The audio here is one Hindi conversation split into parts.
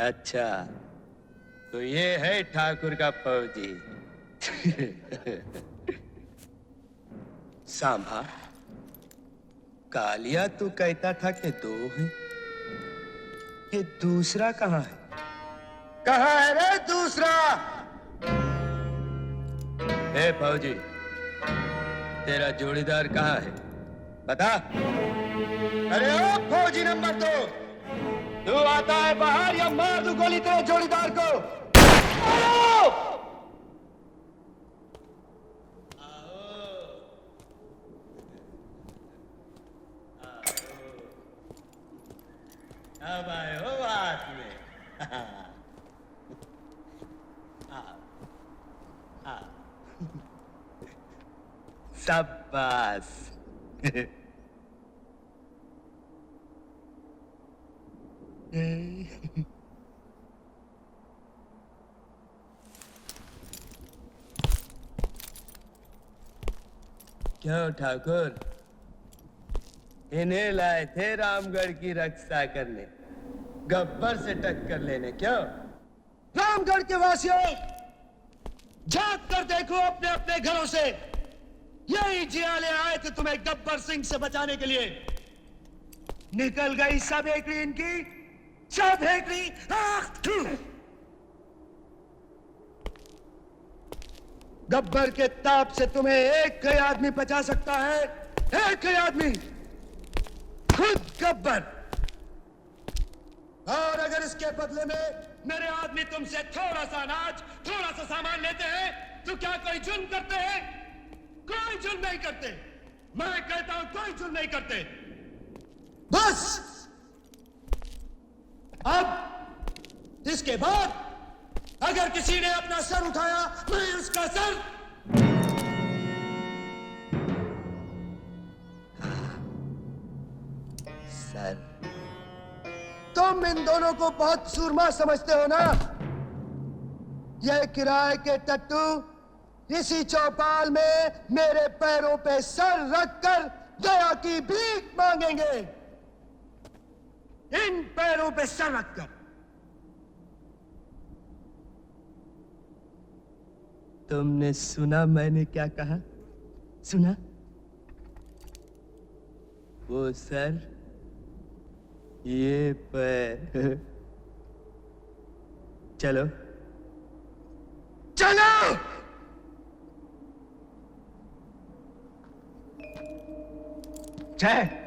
अच्छा, तो ये है ठाकुर का फौजी। सांभा, कालिया तू कहता था कि दो हैं, ये दूसरा कहाँ है? कहाँ है रे दूसरा? ए फौजी, तेरा जोड़ीदार कहाँ है? बता। अरे ओ फौजी नंबर 2, तू आता है बाहर या मार दूं गोली तेरे जोड़ीदार को? आओ! अब आए हो बात में। शाबाश। क्यों ठाकुर, इन्हें लाए थे रामगढ़ की रक्षा करने, गब्बर से टक्कर लेने? क्यों? रामगढ़ के वासियों, झांक कर देखो अपने अपने घरों से। यही जियाले आए थे तुम्हें गब्बर सिंह से बचाने के लिए। निकल गई सब हेकड़ी इनकी, सब हेकड़ी। गब्बर के ताप से तुम्हें एक ही आदमी बचा सकता है, एक ही आदमी, खुद गब्बर। और अगर इसके बदले में मेरे आदमी तुमसे थोड़ा सा अनाज, थोड़ा सा सामान लेते हैं, तो क्या कोई जुल्म करते हैं? कोई जुल्म नहीं करते। मैं कहता हूं कोई जुल्म नहीं करते। बस अब इसके बाद अगर किसी ने अपना सर उठाया, मैं उसका सर। सर, तुम इन दोनों को बहुत सूरमा समझते हो ना? ये किराए के टट्टू इसी चौपाल में मेरे पैरों पे सर रखकर दया की भीख मांगेंगे। इन पैरों पे सर रखकर। तुमने सुना मैंने क्या कहा? सुना? वो सर, ये पैर। चलो चलो। जय।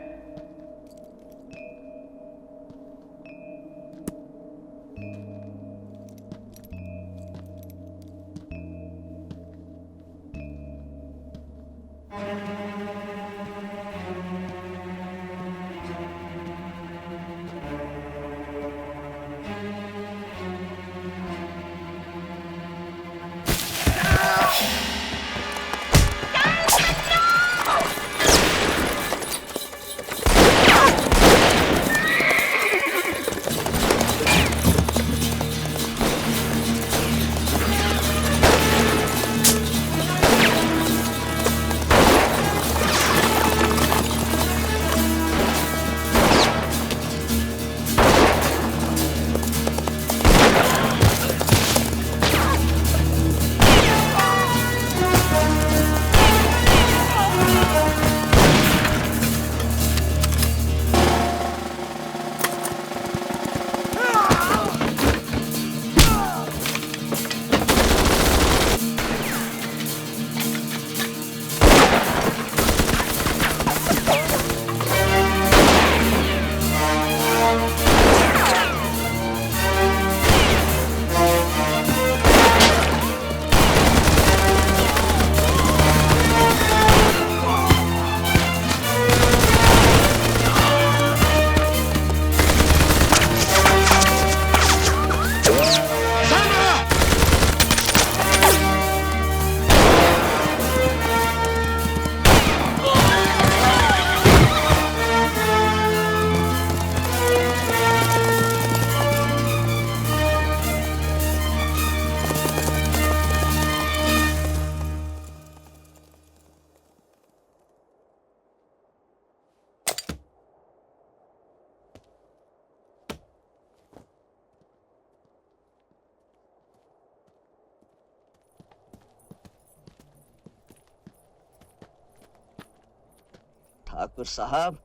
ठाकुर साहब,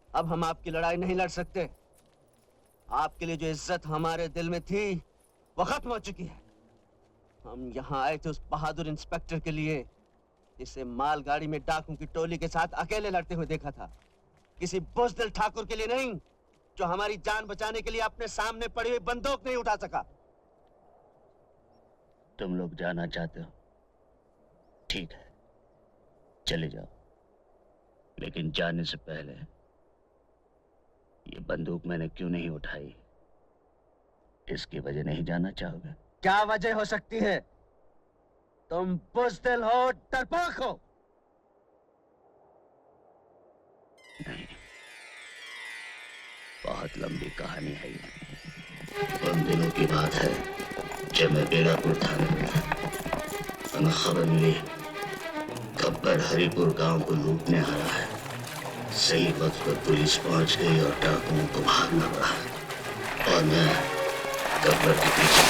अब हम आपकी लड़ाई नहीं लड़ सकते। आपके लिए जो इज्जत हमारे दिल में थी वो खत्म हो चुकी है। हम यहाँ आए थे उस बहादुर इंस्पेक्टर के लिए जिसे मालगाड़ी में डाकुओं की टोली के साथ अकेले लड़ते हुए देखा था। किसी बुज़दिल ठाकुर के लिए नहीं जो हमारी जान बचाने के लिए अपने सामने पड़ी हुई बंदूक नहीं उठा सका। तुम लोग जाना चाहते हो, ठीक है, चले जाओ, लेकिन जाने से पहले ये बंदूक मैंने क्यों नहीं उठाई, इसकी वजह नहीं जानना चाहोगे? क्या वजह हो सकती है? तुम बुज़दिल हो, डरपोक हो। नहीं, बहुत लंबी कहानी है ये। उन दिनों की बात है जब मैं बेलापुर थाने में था। हमें खबर मिली गब्बर हरिपुर गांव को लूटने आ रहा है। सही वक्त पर पुलिस पहुंच गई और डाकुओं को भागना पड़ा और मैं गब्बर के पीछे।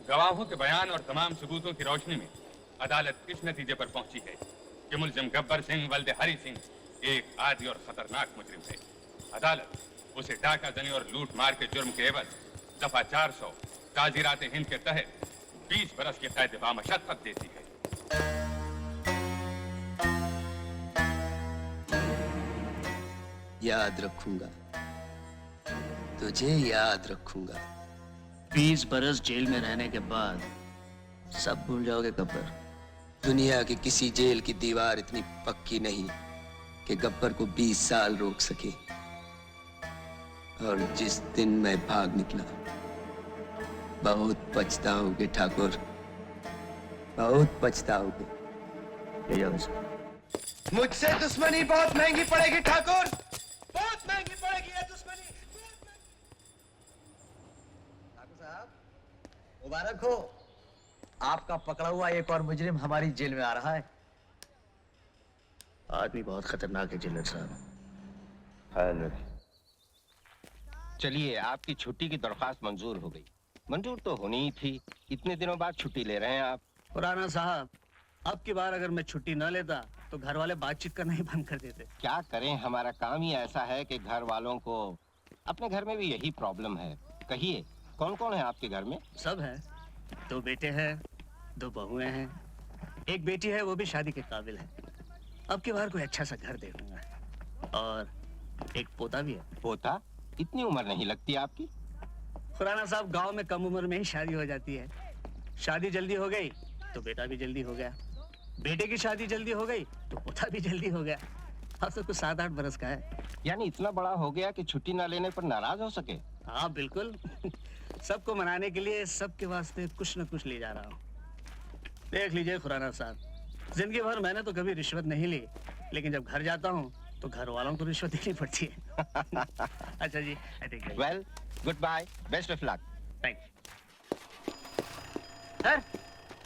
गवाहों के बयान और तमाम सबूतों की रोशनी में अदालत इस नतीजे पर पहुंची है कि मुलजिम गब्बर सिंह वल्द हरि सिंह एक आदी और खतरनाक मुजरिम है। अदालत उसे डाका जनी और लूट मार के जुर्म के एवज दफा 400 ताजीरात हिंद के तहत 20 बरस की कैद बामशक्कत देती है। याद रखूंगा, तुझे याद रखूंगा। 20 बरस जेल में रहने के बाद सब भूल जाओगे गब्बर। दुनिया की किसी जेल की दीवार इतनी पक्की नहीं कि गब्बर को 20 साल रोक सके। और जिस दिन मैं भाग निकला, बहुत पछताओगे ठाकुर, बहुत पछताओगे। ले जाओ इसको। मुझसे दुश्मनी बहुत महंगी पड़ेगी ठाकुर, बहुत महंगी पड़ेगी ये दुश्मनी। ठाकुर साहब मुबारक हो, आपका पकड़ा हुआ एक और मुजरिम हमारी जेल में आ रहा है। आदमी बहुत खतरनाक है जिलर साहब। चलिए, आपकी छुट्टी की दरख्वास्त मंजूर हो गई। मंजूर तो होनी ही थी, इतने दिनों बाद छुट्टी ले रहे हैं आप। पुराना साहब, अब की बार अगर मैं छुट्टी न लेता तो घर वाले बातचीत करना ही बंद कर देते। क्या करें, हमारा काम ही ऐसा है कि घर वालों को, अपने घर में भी यही प्रॉब्लम है। कहिए, कौन कौन है आपके घर में? सब है, 2 बेटे हैं, 2 बहुएं हैं, एक बेटी है, वो भी शादी के काबिल है। अब की बार कोई अच्छा सा घर देखूंगा और एक पोता भी है। पोता? इतनी उम्र नहीं लगती आपकी। खुराना साहब, गांव में कम उम्र में ही शादी हो जाती है। शादी जल्दी हो गई तो बेटा भी जल्दी हो गया, बेटे की शादी जल्दी हो गई तो पोता भी जल्दी हो गया। अब तो कुछ 7-8 बरस का है। यानी इतना बड़ा हो गया कि छुट्टी ना लेने पर नाराज हो सके। हाँ बिल्कुल। सबको मनाने के लिए सबके वास्ते कुछ न कुछ ले जा रहा हूँ। देख लीजिए खुराना साहब, जिंदगी भर मैंने तो कभी रिश्वत नहीं ली, लेकिन जब घर जाता हूँ तो घर वालों को रिश्वत देनी पड़ती है। अच्छा जी, well, good bye, best of luck. Thank sir,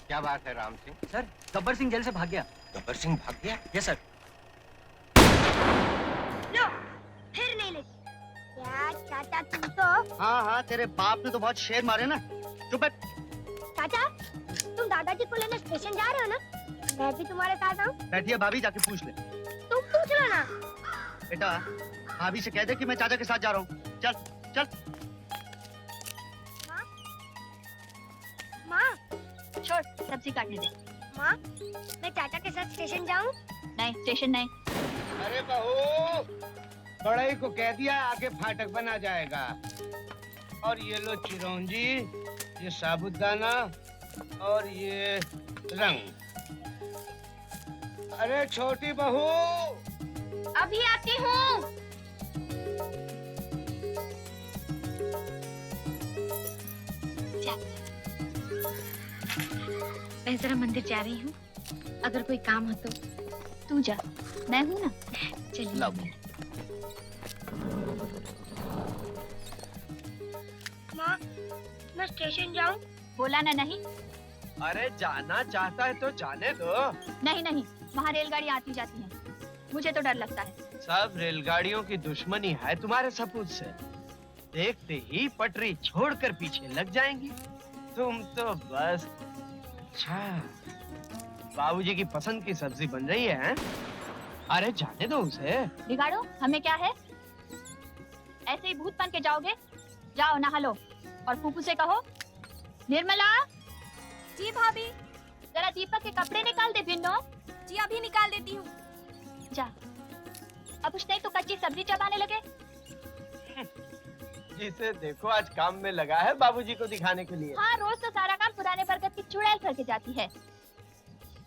क्या बात है राम सिंह? सर, गब्बर सिंह जेल से भाग गया। गब्बर सिंह भाग गया? Yes sir. लो, फिर नहीं लेती। यार चाचा तुम तो। हाँ हाँ, तेरे बाप ने तो बहुत शेर मारे ना। चुप बैठ। चाचा, तुम दादाजी को लेने स्टेशन जा रहे हो ना? मैं भी तुम्हारे साथ आऊँ? बैठिए भाभी, जाके पूछ ले। तुम पूछ लो ना। बेटा, भाभी से कह दे कि मैं चाचा के साथ जा रहा हूँ। चल चल। माँ, छोड़, सब्जी काटने दे। माँ, मैं चाचा के साथ स्टेशन जाऊँ? नहीं, स्टेशन नहीं। अरे बहू, बड़ाई को कह दिया, आगे फाटक बना जाएगा। और ये लो चिरौंजी, ये साबुदाना और ये रंग। अरे छोटी बहू, अभी आती हूँ। मैं जरा मंदिर जा रही हूँ, अगर कोई काम हो तो तू जा, मैं हूँ ना। चलिए। माँ, मैं स्टेशन जाऊँ? बोला ना नहीं। अरे जाना चाहता है तो जाने दो। नहीं नहीं, वहाँ रेलगाड़ी आती जाती है, मुझे तो डर लगता है। सब रेलगाड़ियों की दुश्मनी है तुम्हारे सपूत से। देखते ही पटरी छोड़कर पीछे लग जाएंगी। तुम तो बस। अच्छा, बाबूजी की पसंद की सब्जी बन रही है, हैं? अरे जाने दो उसे। बिगाड़ो, हमें क्या है? ऐसे ही भूत बन के जाओगे? जाओ नहा लो और फूफू से कहो, निर्मला। जी भाभी। जरा दीपक के कपड़े निकाल दे बिन्नो। जी अभी निकाल देती हूँ। जा, अब उसने तो कच्ची सब्जी चबाने लगे। जिसे देखो आज काम में लगा है बाबूजी को दिखाने के लिए। हाँ, रोज तो सारा काम पुराने बरगद की चुड़ैल करके जाती है।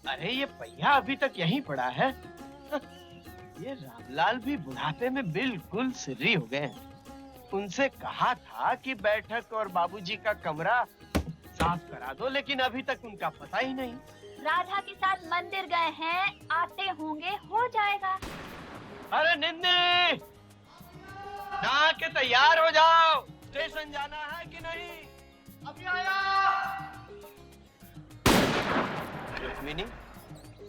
अरे ये पहिया अभी तक यहीं पड़ा है। ये रामलाल भी बुढ़ापे में बिल्कुल सिर्री हो गए हैं। उनसे कहा था कि बैठक और बाबूजी का कमरा साफ करा दो, लेकिन अभी तक उनका पता ही नहीं। राधा के साथ मंदिर गए हैं, आते होंगे, हो जाएगा। अरे निन्नी, नहा के तैयार हो जाओ, स्टेशन जाना है कि नहीं? अभी आया। रुक्मिनी,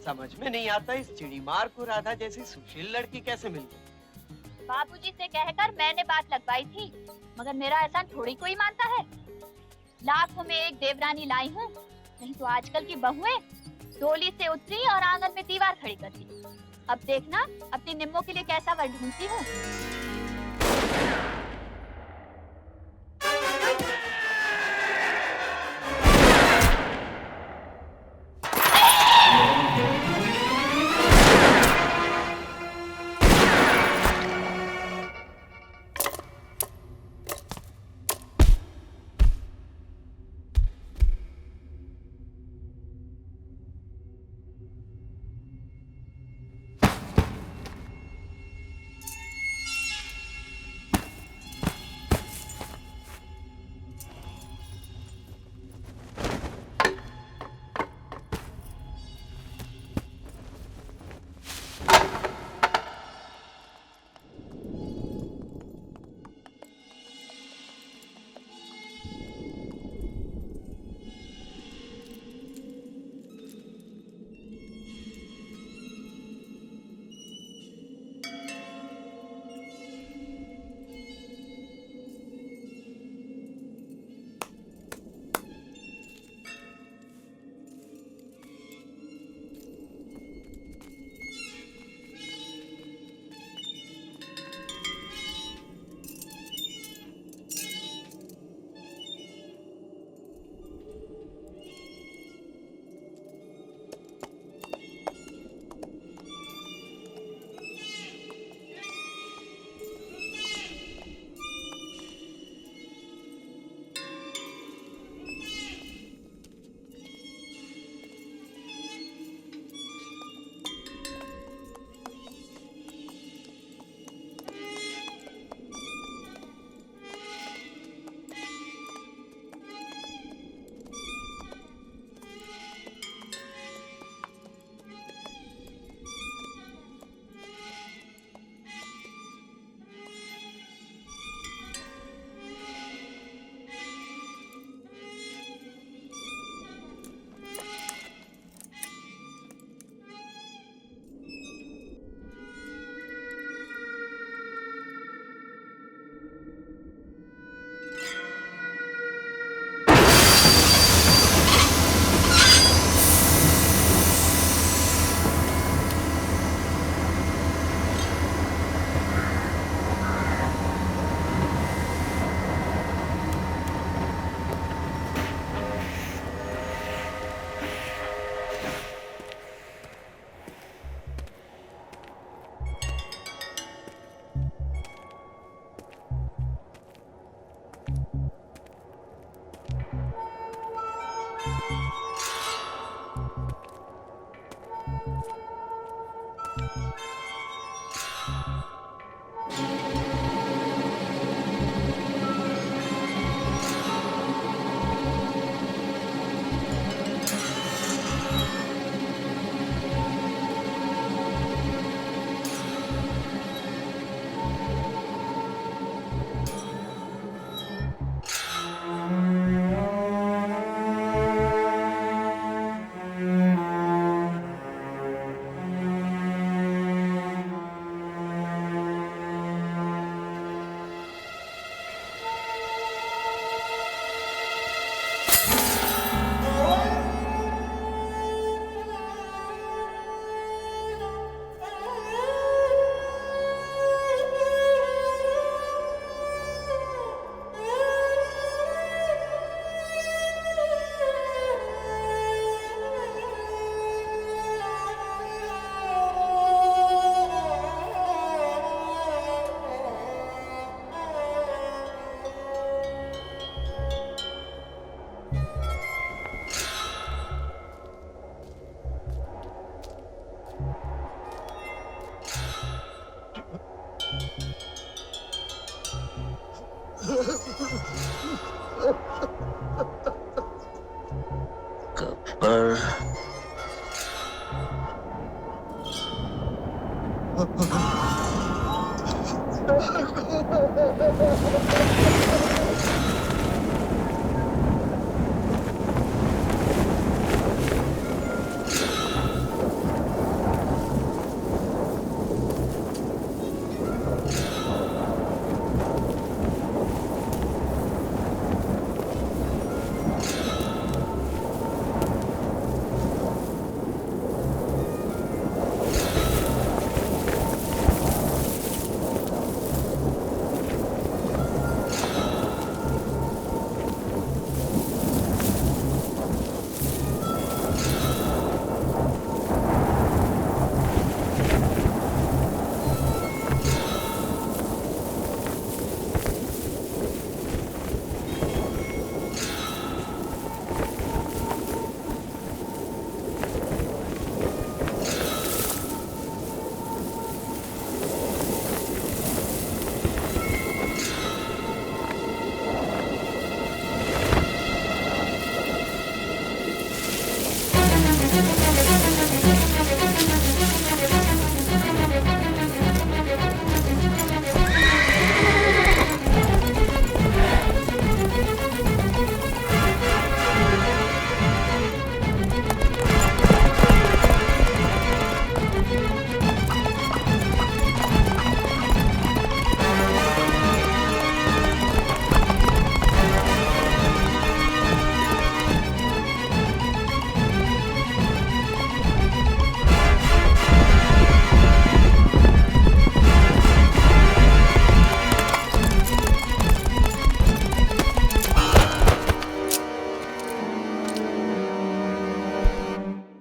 समझ में नहीं आता इस चिड़ीमार को राधा जैसी सुशील लड़की कैसे मिल गई। बाबूजी से कहकर मैंने बात लगवाई थी, मगर मेरा एहसान थोड़ी कोई मानता है। लाखों में एक देवरानी लाई हूँ, नहीं तो आजकल की बहुएं डोली से उतरी और आंगन में दीवार खड़ी कर दी। अब देखना अपनी निम्मों के लिए कैसा वर ढूंढती हूँ। ठाकुर।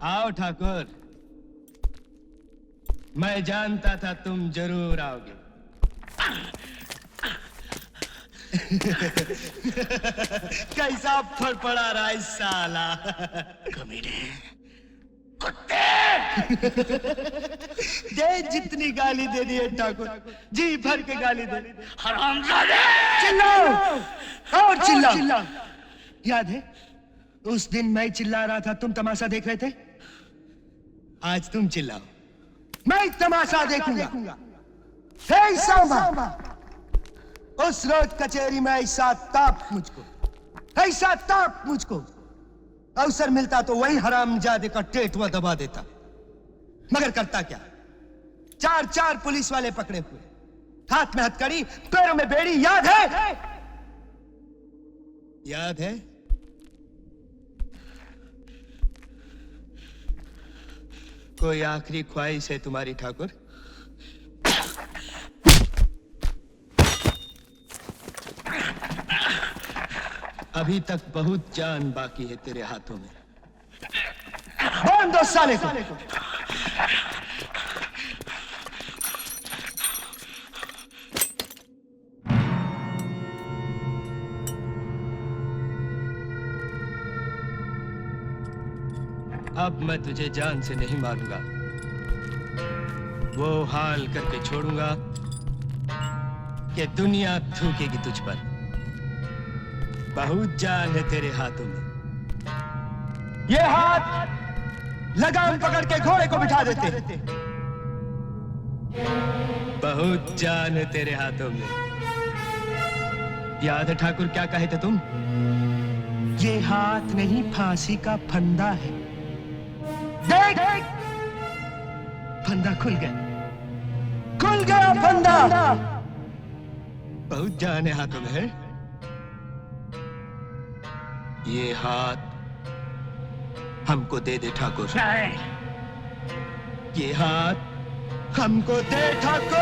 आओ ठाकुर, मैं जानता था तुम जरूर आओगे। कैसा फड़फड़ा रहा है साला। कमीने, दे जितनी गाली दे दी है ठाकुर, जी भर के गाली दे। हरामजादे! चिल्लाओ और चिल्लाओ। याद है उस दिन मैं चिल्ला रहा था, तुम तमाशा देख रहे थे? आज तुम चिल्लाओ। मैं तमाशा देखूंगा। हे सांबा, उस रोज कचहरी में ऐसा ताप मुझको अवसर मिलता तो वही हरामजादे का टेटवा दबा देता, मगर करता क्या? चार पुलिस वाले पकड़े हुए, हाथ में हथकड़ी, पैरों में बेड़ी। याद है? याद है? कोई आखिरी ख्वाहिश है तुम्हारी ठाकुर? अभी तक बहुत जान बाकी है तेरे हाथों में। बांध दो साले को। अब मैं तुझे जान से नहीं मारूंगा, वो हाल करके छोड़ूंगा कि दुनिया थूकेगी तुझ पर। बहुत जान है तेरे हाथों में। ये हाथ लगाम पकड़ के घोड़े को बिठा देते। बहुत जान है तेरे हाथों में। याद है ठाकुर क्या कहे थे तुम? ये हाथ नहीं, फांसी का फंदा है। देख, फंदा खुल गया फंदा। बहुत जान है हाथों में है। ये हाथ हमको दे दे ठाकुर। ये हाथ हमको दे ठाकुर।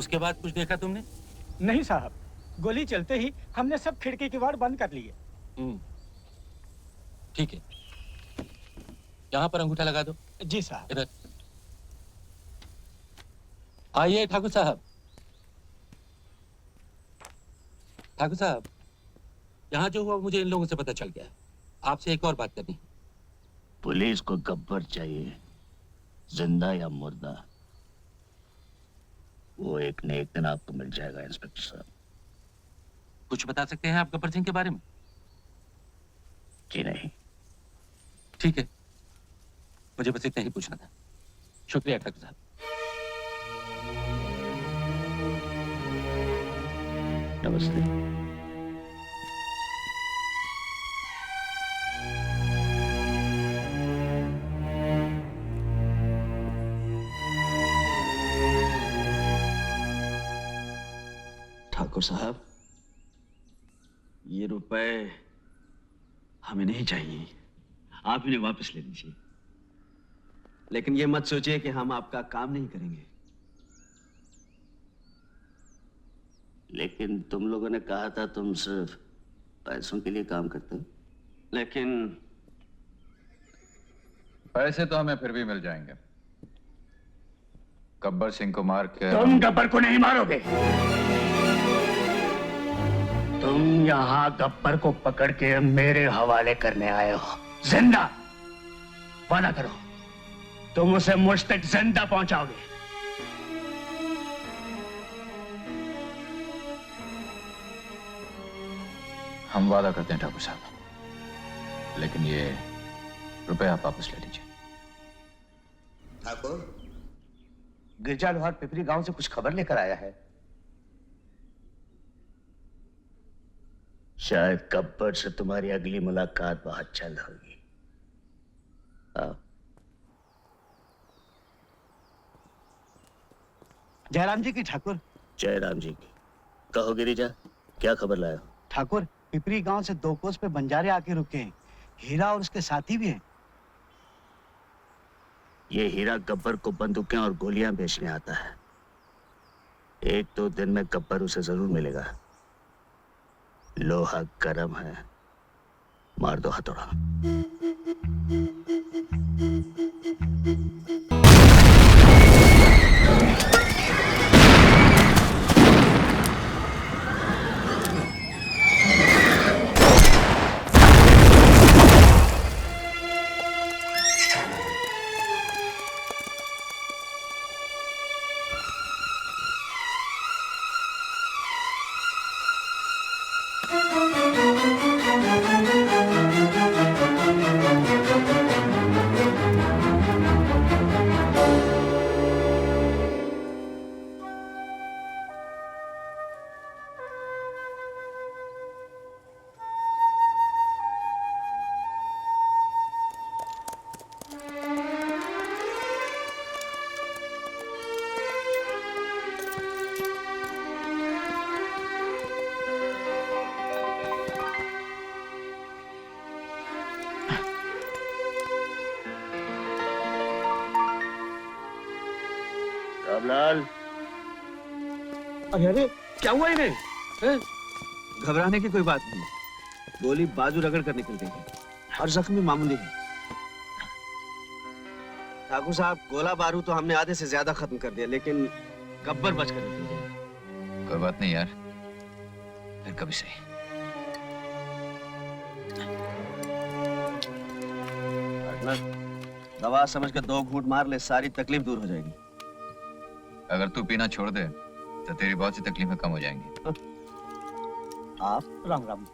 उसके बाद कुछ देखा तुमने? नहीं साहब, गोली चलते ही हमने सब खिड़की किवाड़ बंद कर लिए। ठीक है, यहाँ पर अंगूठा लगा दो। जी साहब। इधर आइए ठाकुर साहब। ठाकुर साहब, यहाँ जो हुआ मुझे इन लोगों से पता चल गया है। आपसे एक और बात करनी है। पुलिस को गब्बर चाहिए, जिंदा या मुर्दा, वो एक न एक दिन आपको मिल जाएगा इंस्पेक्टर साहब। कुछ बता सकते हैं आप गब्बर सिंह के बारे में? जी नहीं। ठीक है, मुझे बस इतना ही पूछना था। शुक्रिया ठाकुर साहब। नमस्ते। ठाकुर साहब, ये रुपए हमें नहीं चाहिए, आप इन्हें वापस ले लीजिए। लेकिन ये मत सोचिए कि हम आपका काम नहीं करेंगे। लेकिन तुम लोगों ने कहा था तुम सिर्फ पैसों के लिए काम करते हो। लेकिन पैसे तो हमें फिर भी मिल जाएंगे। गब्बर सिंह को मार के तुम गब्बर को नहीं मारोगे। तुम यहाँ गब्बर को पकड़ के मेरे हवाले करने आए हो, जिंदा। वादा करो, तुम उसे मुझ तक जिंदा पहुंचाओगे। हम वादा करते हैं ठाकुर साहब, लेकिन ये रुपए आप वापस ले लीजिए। ठाकुर, गिरजा लोहार पिपरी गांव से कुछ खबर लेकर आया है। शायद गब्बर से तुम्हारी अगली मुलाकात बहुत जल्द होगी। जयराम जी की ठाकुर। जयराम जी की। कहो गिरिजा, क्या खबर लाया? ठाकुर, पिपरी गांव से 2 कोस पे बंजारे आके रुके हैं। हीरा और उसके साथी भी हैं। ये हीरा गब्बर को बंदूकें और गोलियां बेचने आता है। 1-2 दिन में गब्बर उसे जरूर मिलेगा। लोहा गरम है, मार दो हथौड़ा। रामलाल, अरे क्या हुआ इन्हें? घबराने की कोई बात नहीं, गोली बाजू रगड़ कर निकल गई है और जख्मी मामूली है। ठाकुर साहब, गोला बारूद तो हमने आधे से ज्यादा खत्म कर दिया, लेकिन गब्बर बच कर निकल गया। कोई बात नहीं यार, फिर कभी सही। दवा समझ कर 2 घूंट मार ले, सारी तकलीफ दूर हो जाएगी। अगर तू पीना छोड़ दे तो तेरी बहुत सी तकलीफें कम हो जाएंगी। आप? राम राम।